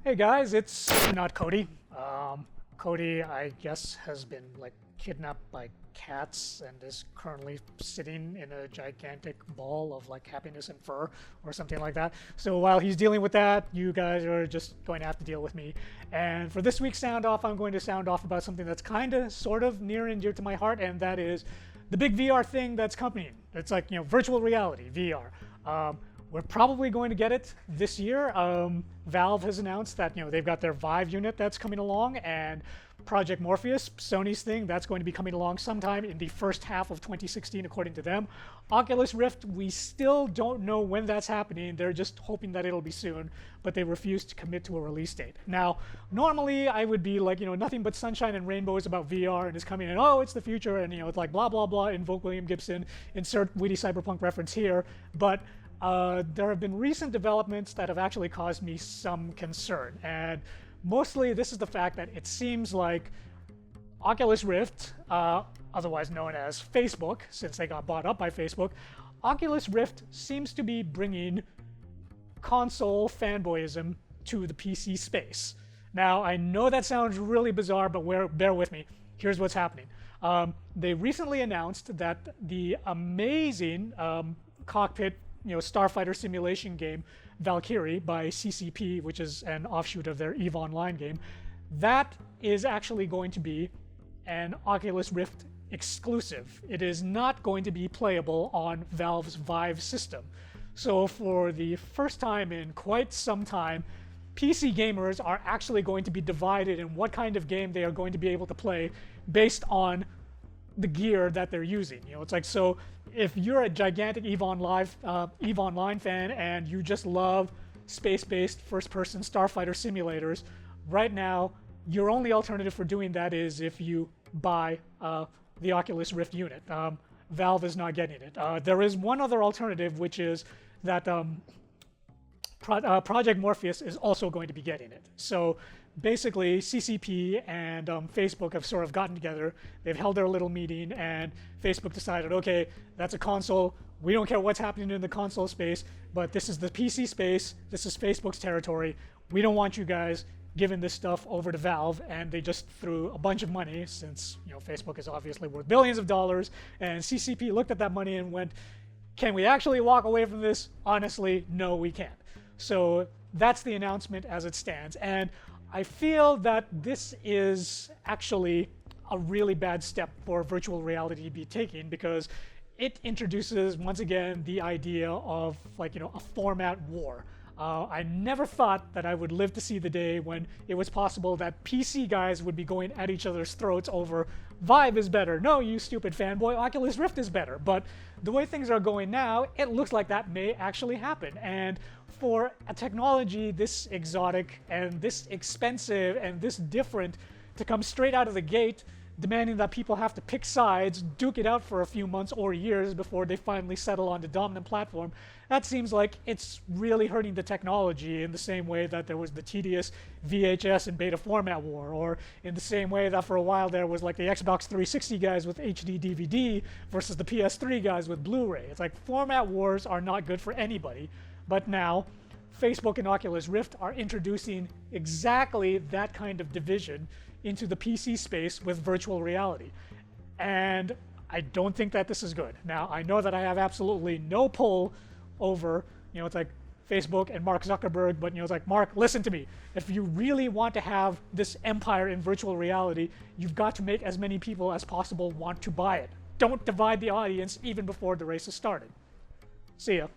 Hey guys, it's not Cody. Cody, I guess, has been like kidnapped by cats and is currently sitting in a gigantic ball of like happiness and fur or something like that. So while he's dealing with that, you guys are just going to have to deal with me. And for this week's sound off, I'm going to sound off about something that's kind of, sort of near and dear to my heart, and that is the big VR thing that's coming. It's like, virtual reality, VR. We're probably going to get it this year. Valve has announced that they've got their Vive unit that's coming along, and Project Morpheus, Sony's thing, that's going to be coming along sometime in the first half of 2016, according to them. Oculus Rift, we still don't know when that's happening. They're just hoping that it'll be soon, but they refuse to commit to a release date. Now, normally I would be like, nothing but sunshine and rainbows about VR, and it's coming in, oh, it's the future, and it's like blah blah blah. Invoke William Gibson, insert witty cyberpunk reference here, but there have been recent developments that have actually caused me some concern, and mostly this is the fact that it seems like Oculus Rift, otherwise known as Facebook, since they got bought up by Facebook, Oculus Rift seems to be bringing console fanboyism to the PC space. Now, I know that sounds really bizarre, but bear with me. Here's what's happening. They recently announced that the amazing cockpit starfighter simulation game Valkyrie by CCP, which is an offshoot of their EVE Online game, that is actually going to be an Oculus Rift exclusive. It is not going to be playable on Valve's Vive system. So for the first time in quite some time, PC gamers are actually going to be divided in what kind of game they are going to be able to play based on the gear that they're using. It's like, so if you're a gigantic EVE Online fan and you just love space-based first-person starfighter simulators, right now your only alternative for doing that is if you buy the Oculus Rift unit. Valve is not getting it. There is one other alternative, which is that Project Morpheus is also going to be getting it. So basically, CCP and Facebook have sort of gotten together. They've held their little meeting, and Facebook decided, okay, that's a console. We don't care what's happening in the console space, but this is the PC space. This is Facebook's territory. We don't want you guys giving this stuff over to Valve, and they just threw a bunch of money, since Facebook is obviously worth billions of dollars, and CCP looked at that money and went, can we actually walk away from this? Honestly, no, we can't. So that's the announcement as it stands, and I feel that this is actually a really bad step for virtual reality to be taking, because it introduces, once again, the idea of a format war. I never thought that I would live to see the day when it was possible that PC guys would be going at each other's throats over Vive is better. No, you stupid fanboy, Oculus Rift is better. But the way things are going now, it looks like that may actually happen. And for a technology this exotic and this expensive and this different to come straight out of the gate, demanding that people have to pick sides, duke it out for a few months or years before they finally settle on the dominant platform, that seems like it's really hurting the technology in the same way that there was the tedious VHS and beta format war, or in the same way that for a while there was like the Xbox 360 guys with HD DVD versus the PS3 guys with Blu-ray. It's like format wars are not good for anybody, but now Facebook and Oculus Rift are introducing exactly that kind of division into the PC space with virtual reality. And I don't think that this is good. Now, I know that I have absolutely no pull over, it's like Facebook and Mark Zuckerberg, but it's like, Mark, listen to me. If you really want to have this empire in virtual reality, you've got to make as many people as possible want to buy it. Don't divide the audience even before the race has started. See ya.